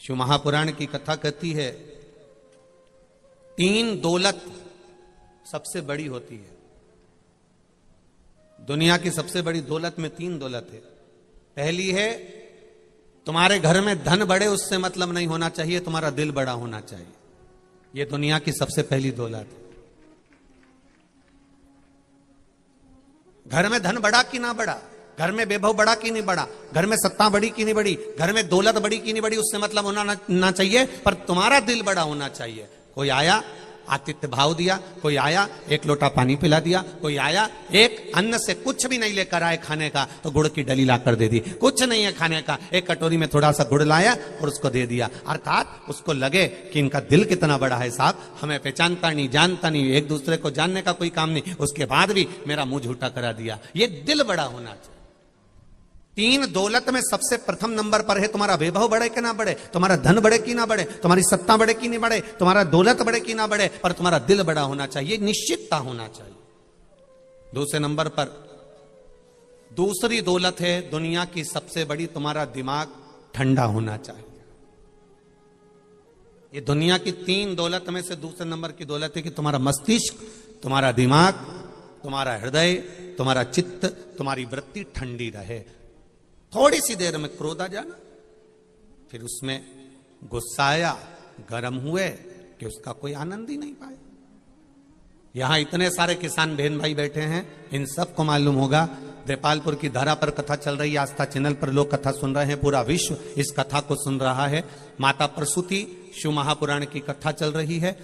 शिव महापुराण की कथा कहती है, 3 दौलत सबसे बड़ी होती है। दुनिया की सबसे बड़ी दौलत में 3 दौलत है। पहली है, तुम्हारे घर में धन बढ़े उससे मतलब नहीं होना चाहिए, तुम्हारा दिल बड़ा होना चाहिए। यह दुनिया की सबसे पहली दौलत है। घर में धन बढ़ा कि ना बढ़ा, घर में वैभव बढ़ा कि नहीं बढ़ा, घर में सत्ता बढ़ी कि नहीं बढ़ी, घर में दौलत बढ़ी कि नहीं बढ़ी, उससे मतलब होना ना चाहिए, पर तुम्हारा दिल बड़ा होना चाहिए। कोई आया, आतिथ्य भाव दिया, कोई आया एक लोटा पानी पिला दिया, कोई आया एक अन्न से कुछ भी नहीं लेकर आए खाने का तो गुड़ की डली लाकर दे दी, कुछ नहीं है खाने का, एक कटोरी में थोड़ा सा गुड़ लाया और उसको दे दिया। अर्थात उसको लगे कि इनका दिल कितना बड़ा है साहब, हमें पहचानता नहीं, जानता नहीं, एक दूसरे को जानने का कोई काम नहीं, उसके बाद भी मेरा मुंह झूठा करा दिया। ये दिल बड़ा होना चाहिए। 3 दौलत में सबसे प्रथम नंबर पर है तुम्हारा वैभव बढ़े कि ना बढ़े, तुम्हारा धन बढ़े कि ना बढ़े, तुम्हारी सत्ता बढ़े कि नहीं बढ़े, तुम्हारा दौलत बढ़े कि ना बढ़े, पर तुम्हारा दिल बड़ा होना चाहिए, निश्चितता होना चाहिए। दूसरे नंबर पर दूसरी दौलत है दुनिया की सबसे बड़ी, तुम्हारा दिमाग ठंडा होना चाहिए। ये दुनिया की 3 दौलत में से दूसरे नंबर की दौलत है कि तुम्हारा मस्तिष्क, तुम्हारा दिमाग, तुम्हारा हृदय, तुम्हारा चित्त, तुम्हारी वृत्ति ठंडी रहे। थोड़ी सी देर में क्रोध आ जाना, फिर उसमें गुस्सा आया, गर्म हुए कि उसका कोई आनंद ही नहीं पाए। यहां इतने सारे किसान बहन भाई बैठे हैं, इन सबको मालूम होगा देपालपुर की धारा पर कथा चल रही है, आस्था चैनल पर लोग कथा सुन रहे हैं, पूरा विश्व इस कथा को सुन रहा है। माता प्रसूति शिव महापुराण की कथा चल रही है।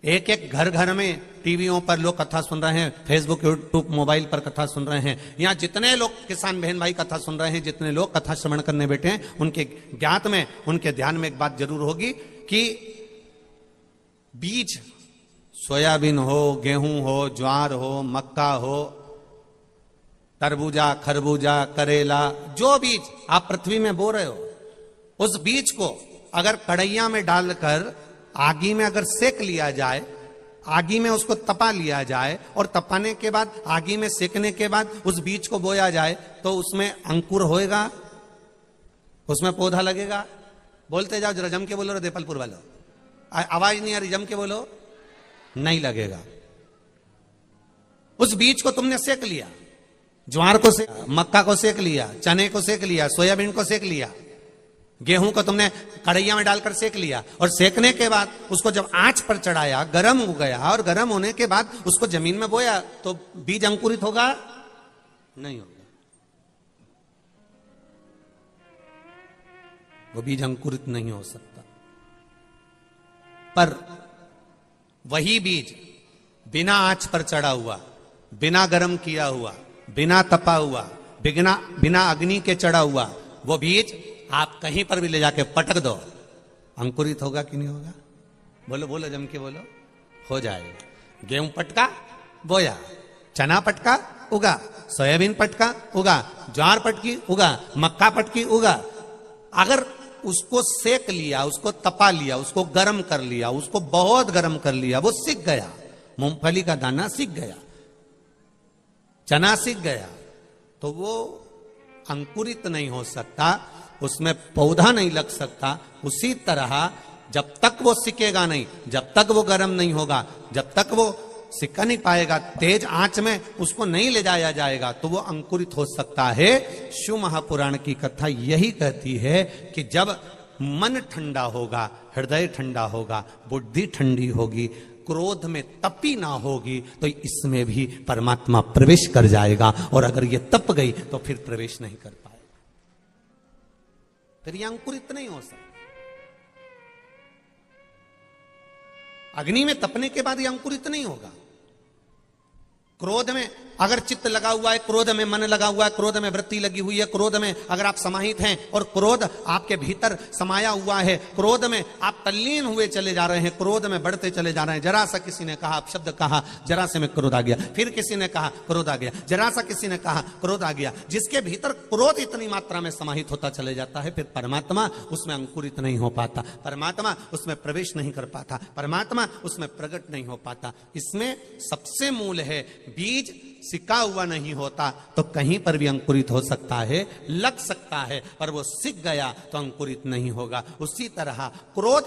एक एक घर घर में टीवियों पर लोग कथा सुन रहे हैं, फेसबुक यूट्यूब मोबाइल पर कथा सुन रहे हैं। यहाँ जितने लोग किसान बहन भाई कथा सुन रहे हैं, जितने लोग कथा श्रवण करने बैठे हैं, उनके ज्ञात में, उनके ध्यान में एक बात जरूर होगी कि बीज, सोयाबीन हो, गेहूं हो, ज्वार हो, मक्का हो, तरबूजा, खरबूजा, करेला, जो बीज आप पृथ्वी में बो रहे हो, उस बीज को अगर कढ़ैया में डालकर आगी में अगर सेक लिया जाए, आगी में उसको तपा लिया जाए और तपाने के बाद आगी में सेकने के बाद उस बीज को बोया जाए तो उसमें अंकुर होएगा, उसमें पौधा लगेगा। बोलते जाओ जरा, जम के बोलो रे देपालपुर वालों, आवाज नहीं आ रही, जम के बोलो। नहीं लगेगा। उस बीज को तुमने सेक लिया, ज्वार को सेक, मक्का को सेक लिया, चने को सेक लिया, सोयाबीन को सेक लिया, गेहूं को तुमने कढ़ैया में डालकर सेक लिया, और सेकने के बाद उसको जब आंच पर चढ़ाया, गर्म हो गया, और गर्म होने के बाद उसको जमीन में बोया तो बीज अंकुरित होगा? नहीं होगा। वो बीज अंकुरित नहीं हो सकता। पर वही बीज बिना आंच पर चढ़ा हुआ, बिना गर्म किया हुआ, बिना तपा हुआ, बिना अग्नि के चढ़ा हुआ, वो बीज आप कहीं पर भी ले जाके पटक दो, अंकुरित होगा कि नहीं होगा? बोलो बोलो, जम के बोलो। हो जाएगा। गेहूं पटका, बोया, चना पटका, उगा, सोयाबीन पटका, उगा, ज्वार पटकी, उगा, मक्का पटकी, उगा। अगर उसको सेक लिया, उसको तपा लिया, उसको गर्म कर लिया, उसको बहुत गर्म कर लिया, वो सिक गया, मूंगफली का दाना सिक गया, चना सिक गया, तो वो अंकुरित नहीं हो सकता, उसमें पौधा नहीं लग सकता। उसी तरह जब तक वो सिकेगा नहीं, जब तक वो गर्म नहीं होगा, जब तक वो सिका नहीं पाएगा, तेज आंच में उसको नहीं ले जाया जाएगा, तो वो अंकुरित हो सकता है। शिव महापुराण की कथा यही कहती है कि जब मन ठंडा होगा, हृदय ठंडा होगा, बुद्धि ठंडी होगी, क्रोध में तपी ना होगी, तो इसमें भी परमात्मा प्रवेश कर जाएगा, और अगर ये तप गई तो फिर प्रवेश नहीं कर पाएगा, फिर यह अंकुरित नहीं हो सकता। अग्नि में तपने के बाद यह अंकुरित नहीं होगा। क्रोध में अगर चित्त लगा हुआ है, क्रोध में मन लगा हुआ है, क्रोध में वृत्ति लगी हुई है, क्रोध में अगर आप समाहित हैं और क्रोध आपके भीतर समाया हुआ है, क्रोध में आप तल्लीन हुए चले जा रहे हैं, क्रोध में बढ़ते चले जा रहे हैं। जरा सा किसी ने कहा, शब्द कहा, जरा से में क्रोध आ गया, फिर किसी ने कहा क्रोध आ गया, जरा सा किसी ने कहा क्रोध आ गया। जिसके भीतर क्रोध इतनी मात्रा में समाहित होता चले जाता है, फिर परमात्मा उसमें अंकुरित नहीं हो पाता, परमात्मा उसमें प्रवेश नहीं कर पाता, परमात्मा उसमें प्रकट नहीं हो पाता। इसमें सबसे मूल है बीज सिका हुआ नहीं होता तो कहीं पर भी अंकुरित हो सकता है, लग सकता है, पर वो सिक गया तो अंकुरित नहीं होगा। उसी तरह क्रोध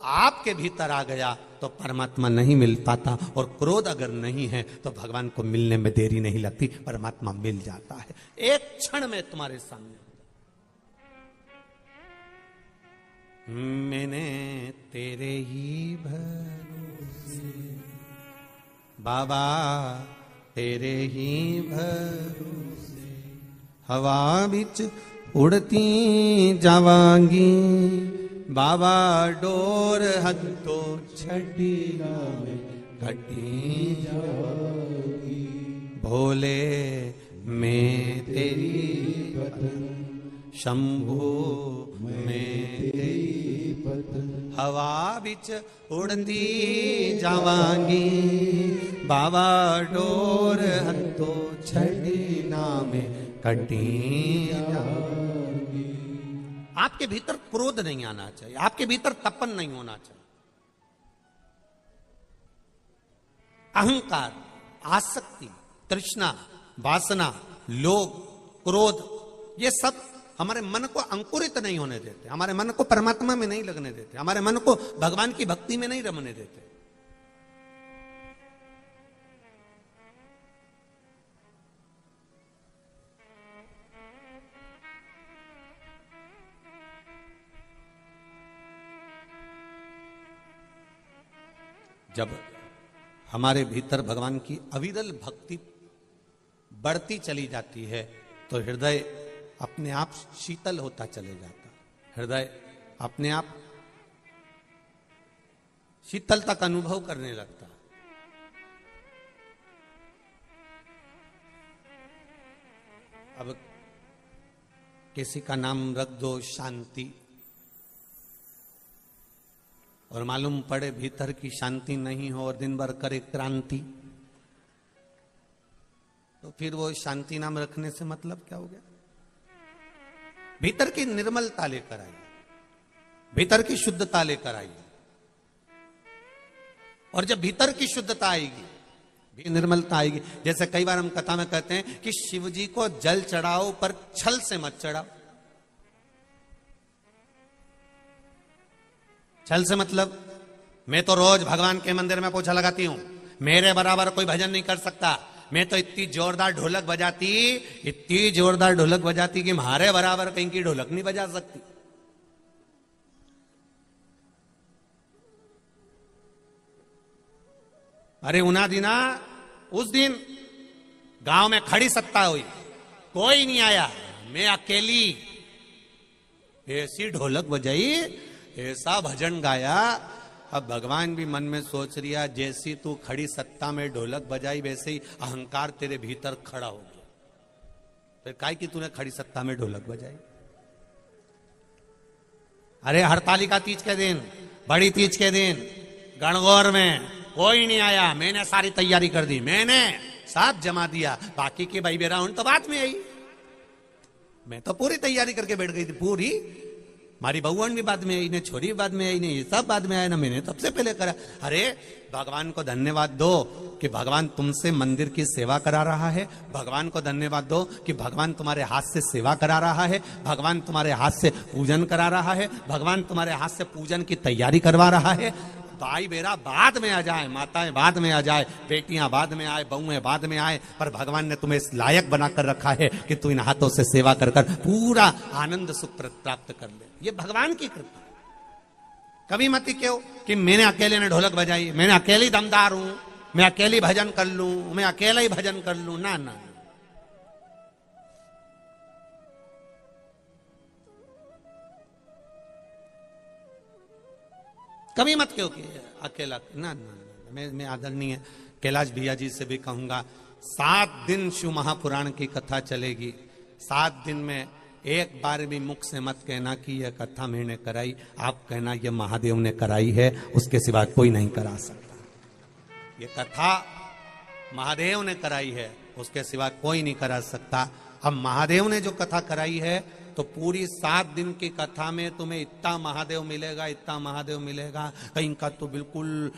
आपके भीतर आ गया तो परमात्मा नहीं मिल पाता, और क्रोध अगर नहीं है तो भगवान को मिलने में देरी नहीं लगती, परमात्मा मिल जाता है एक क्षण में तुम्हारे सामने। मैंने तेरे ही भरोसे बाबा, तेरे ही भरोसे हवा बिच उड़ती जावांगी बाबा, डोर हथो छड़ी में कटी जावांगी, भोले मैं तेरी पत्नी, शंभू मैं तेरी पत्नी, हवा बिच उड़ती जावांगी बाबा, डोर हथो छड़ी में कटी जावांगी। आपके भीतर क्रोध नहीं आना चाहिए, आपके भीतर तपन नहीं होना चाहिए। अहंकार, आसक्ति, तृष्णा, वासना, लोभ, क्रोध, ये सब हमारे मन को अंकुरित नहीं होने देते, हमारे मन को परमात्मा में नहीं लगने देते, हमारे मन को भगवान की भक्ति में नहीं रमने देते। जब हमारे भीतर भगवान की अविरल भक्ति बढ़ती चली जाती है तो हृदय अपने आप शीतल होता चले जाता, हृदय अपने आप शीतलता का अनुभव करने लगता। अब किसी का नाम रख दो शांति, और मालूम पड़े भीतर की शांति नहीं हो और दिन भर करे क्रांति, तो फिर वो शांति नाम रखने से मतलब क्या हो गया? भीतर की निर्मलता लेकर आइए, भीतर की शुद्धता लेकर आइए, और जब भीतर की शुद्धता आएगी भी निर्मलता आएगी। जैसे कई बार हम कथा में कहते हैं कि शिव जी को जल चढ़ाओ पर छल से मत चढ़ाओ। छल से मतलब मैं तो रोज भगवान के मंदिर में पोछा लगाती हूं, मेरे बराबर कोई भजन नहीं कर सकता, मैं तो इतनी जोरदार ढोलक बजाती, इतनी जोरदार ढोलक बजाती कि हमारे बराबर कहीं की ढोलक नहीं बजा सकती। अरे उना दिना उस दिन गांव में खड़ी सत्ता हुई, कोई नहीं आया, मैं अकेली ऐसी ढोलक बजाई, ऐसा भजन गाया। अब भगवान भी मन में सोच रिया, जैसी तू खड़ी सत्ता में ढोलक बजाई वैसे ही अहंकार तेरे भीतर खड़ा हो गया, फिर काहे कि तूने खड़ी सत्ता में ढोलक बजाई। अरे हरतालिका तीज के दिन, बड़ी तीज के दिन गणगौर में कोई नहीं आया, मैंने सारी तैयारी कर दी, मैंने सब जमा दिया, बाकी की भाई बेरा उन तो बाद में आई, मैं तो पूरी तैयारी करके बैठ गई थी पूरी। हमारी बहुवन भी बाद में आई, ने छोरी भी बाद में आई, ने ये सब बाद में आया ना, मैंने सबसे पहले करा। अरे भगवान को धन्यवाद दो कि भगवान तुमसे मंदिर की सेवा करा रहा है, भगवान को धन्यवाद दो कि भगवान तुम्हारे हाथ से सेवा करा रहा है, भगवान तुम्हारे हाथ से पूजन करा रहा है, भगवान तुम्हारे हाथ से पूजन की तैयारी करवा रहा है। भाई बेरा बाद में आ जाए, माताएं बाद में आ जाए, बेटियां बाद में आए, बहुएं बाद में आए, पर भगवान ने तुम्हें इस लायक बनाकर रखा है कि तू इन हाथों से सेवा कर कर पूरा आनंद सुख प्राप्त कर ले। ये भगवान की कृपा। कभी मत क्यों कि मैंने अकेले ने ढोलक बजाई, मैंने अकेली दमदार हूं, मैं अकेली भजन कर लूं, मैं अकेला ही भजन कर लूं, ना ना। कभी मत क्यों कि अकेला, ना ना, मैं आदरणीय कैलाश भैया जी से भी कहूंगा, 7 दिन शिव महापुराण की कथा चलेगी, 7 दिन में एक बार भी मुख से मत कहना कि यह कथा मैंने कराई, आप कहना यह महादेव ने कराई है, उसके सिवा कोई नहीं करा सकता। ये कथा महादेव ने कराई है, उसके सिवा कोई नहीं करा सकता। अब महादेव ने जो कथा कराई है तो पूरी 7 दिन की कथा में तुम्हें इतना महादेव मिलेगा, इतना महादेव मिलेगा, कहीं का तो बिल्कुल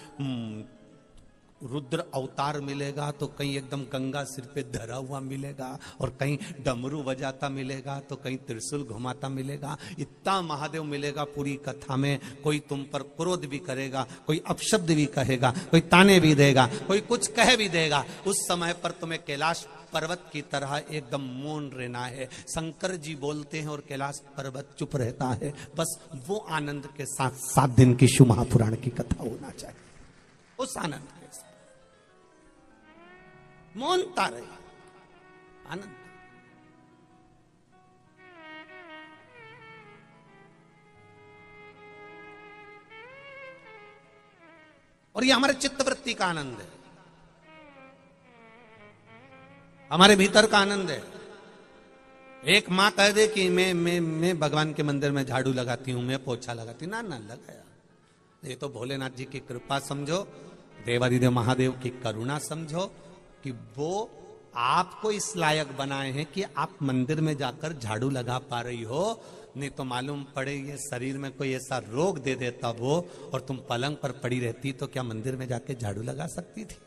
रुद्र अवतार मिलेगा तो कहीं एकदम गंगा सिर पे धरा हुआ मिलेगा, और कहीं डमरू बजाता मिलेगा, तो कहीं त्रिशूल घुमाता मिलेगा। इतना महादेव मिलेगा पूरी कथा में। कोई तुम पर क्रोध भी करेगा, कोई अपशब्द भी कहेगा, कोई ताने भी देगा, कोई कुछ कह भी देगा। उस समय पर तुम्हें कैलाश पर्वत की तरह एकदम मौन रहना है। शंकर जी बोलते हैं और कैलाश पर्वत चुप रहता है। बस वो आनंद के साथ 7 दिन की शिव महापुराण की कथा होना चाहिए। उस आनंद के साथ मौनता रहे, आनंद। और ये हमारे चित्तवृत्ति का आनंद है, हमारे भीतर का आनंद है। एक मां कह दे कि मैं भगवान के मंदिर में झाड़ू लगाती हूं, मैं पोछा लगाती हूं, ना लगाया। ये तो भोलेनाथ जी की कृपा समझो, देवादिदेव महादेव की करुणा समझो कि वो आपको इस लायक बनाए हैं कि आप मंदिर में जाकर झाड़ू लगा पा रही हो। नहीं तो मालूम पड़े ये शरीर में कोई ऐसा रोग दे देता वो, और तुम पलंग पर पड़ी रहती, तो क्या मंदिर में जाकर झाड़ू लगा सकती थी?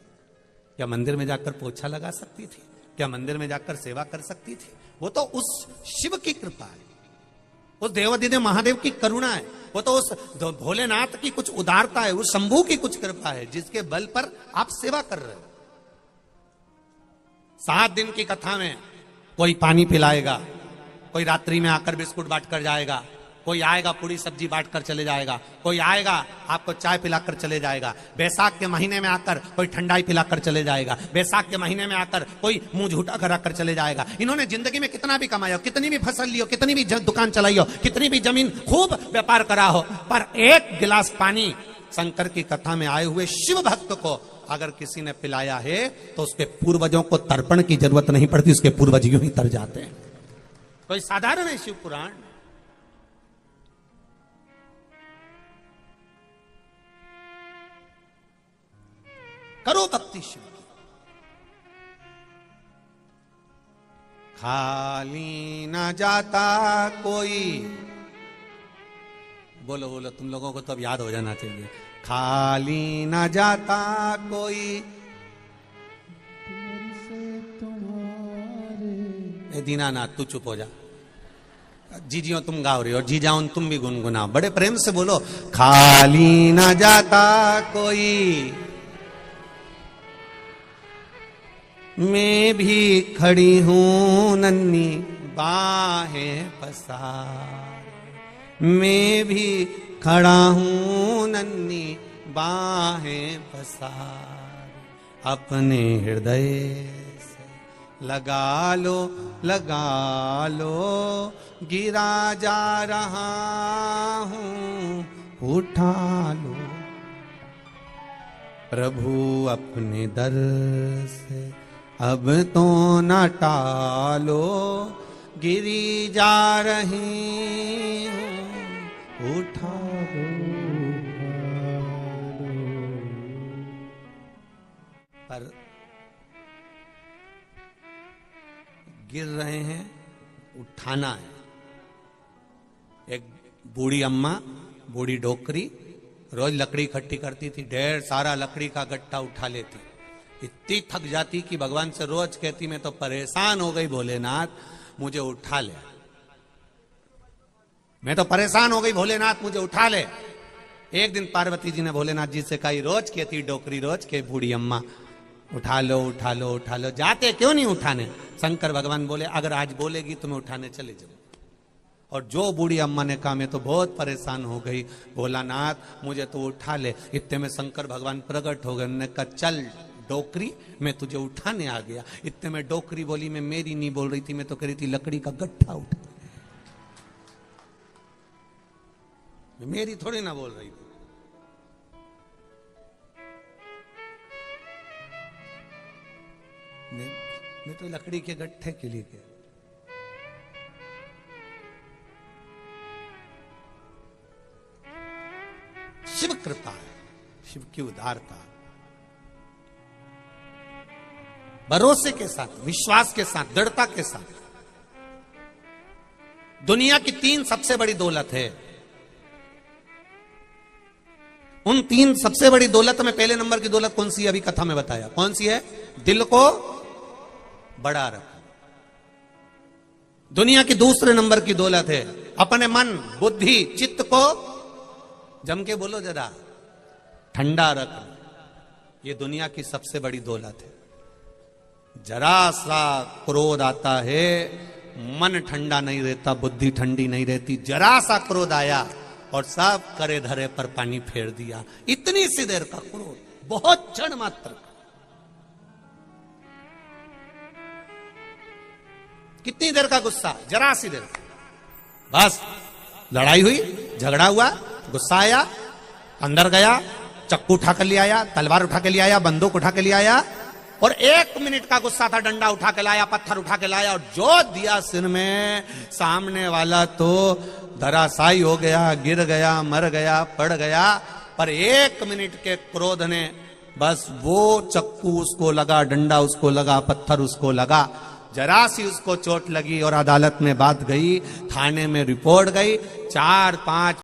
क्या मंदिर में जाकर पोछा लगा सकती थी? क्या मंदिर में जाकर सेवा कर सकती थी? वो तो उस शिव की कृपा है, उस देवादिदेव महादेव की करुणा है, वो तो उस भोलेनाथ की कुछ उदारता है, उस शंभू की कुछ कृपा है, जिसके बल पर आप सेवा कर रहे हो। 7 दिन की कथा में कोई पानी पिलाएगा, कोई रात्रि में आकर बिस्कुट बांट कर जाएगा, कोई आएगा पूरी सब्जी बांट कर चले जाएगा, कोई आएगा आपको चाय पिलाकर चले जाएगा। बैसाख के महीने में आकर कोई ठंडाई पिलाकर चले जाएगा, बैसाख के महीने में आकर कोई मुंह झूठा करा कर चले जाएगा। इन्होंने जिंदगी में कितना भी कमाया हो, कितनी भी फसल ली हो, कितनी भी दुकान चलाई हो, कितनी भी जमीन खूब व्यापार करा हो, पर एक गिलास पानी शंकर की कथा में आए हुए शिव भक्त को अगर किसी ने पिलाया है तो उसके पूर्वजों को तर्पण की जरूरत नहीं पड़ती, उसके पूर्वज यूं ही तर जाते हैं। कोई साधारण है शिव पुराण। करो भक्ति शिव की। खाली ना जाता कोई, बोलो बोलो, तुम लोगों को तो अब याद हो जाना चाहिए। खाली ना जाता कोई, दीनानाथ तू चुप हो जा। जीजियों तुम गाओ रही हो, जीजाओं तुम भी गुनगुनाओ, बड़े प्रेम से बोलो। खाली ना जाता कोई, मैं भी खड़ी हूं नन्ही बाहें पसार, मैं भी खड़ा हूं नन्ही बाहें पसार, अपने हृदय से लगा लो, गिरा जा रहा हूं, उठा लो। प्रभु अपने दर से अब तो न टालो, गिरी जा रही हूं, उठा लो। पर गिर रहे हैं, उठाना है। एक बूढ़ी अम्मा, बूढ़ी डोकरी रोज लकड़ी इकट्ठी करती थी, ढेर सारा लकड़ी का गट्टा उठा लेती। इतनी थक जाती कि भगवान से रोज कहती मैं तो परेशान हो गई भोलेनाथ, मुझे उठा ले। मैं तो परेशान हो गई भोलेनाथ, मुझे उठा ले। एक दिन पार्वती जी ने भोलेनाथ जी से कही, रोज कहती डोकरी, रोज के बूढ़ी अम्मा उठा लो उठा लो उठा लो, जाते क्यों नहीं उठाने? शंकर भगवान बोले अगर आज बोलेगी तो मैं उठाने चले जाऊं। और जो बूढ़ी अम्मा ने कहा मैं तो बहुत परेशान हो गई भोलानाथ, मुझे तो उठा ले। इतने में शंकर भगवान प्रकट हो गए, उन्होंने कहा चल डोकरी मैं तुझे उठाने आ गया। इतने में डोकरी बोली मैं मेरी नहीं बोल रही थी, मैं तो कह रही थी लकड़ी का गट्ठा उठा, मैं मेरी थोड़ी ना बोल रही थी। मैं तो लकड़ी के गट्ठे के लिए गया। शिव कृपा है, शिव की उदारता, भरोसे के साथ, विश्वास के साथ, दृढ़ता के साथ। दुनिया की 3 सबसे बड़ी दौलत है, उन तीन सबसे बड़ी दौलत में पहले नंबर की दौलत कौन सी है? अभी कथा में बताया कौन सी है? दिल को बड़ा रख। दुनिया की दूसरे नंबर की दौलत है अपने मन, बुद्धि, चित्त को जम के बोलो जरा, ठंडा रख। ये दुनिया की सबसे बड़ी दौलत है। जरा सा क्रोध आता है, मन ठंडा नहीं रहता, बुद्धि ठंडी नहीं रहती। जरा सा क्रोध आया और सब करे धरे पर पानी फेर दिया। इतनी सी देर का क्रोध, बहुत क्षण मात्र। कितनी देर का गुस्सा? जरा सी देर। बस लड़ाई हुई, झगड़ा हुआ, गुस्सा आया, अंदर गया, चक्कू उठा कर ले आया, तलवार उठा के ले आया, बंदूक उठा के ले आया, और 1 मिनट का गुस्सा था, डंडा उठा के लाया, पत्थर उठा के लाया और जो दिया सिर में। सामने वाला तो धराशायी हो गया, गिर गया, मर गया, पड़ गया। पर 1 मिनट के क्रोध ने बस वो चक्कू उसको लगा, डंडा उसको लगा, पत्थर उसको लगा, जरा सी उसको चोट लगी और अदालत में बात गई, थाने में रिपोर्ट गई। 4-5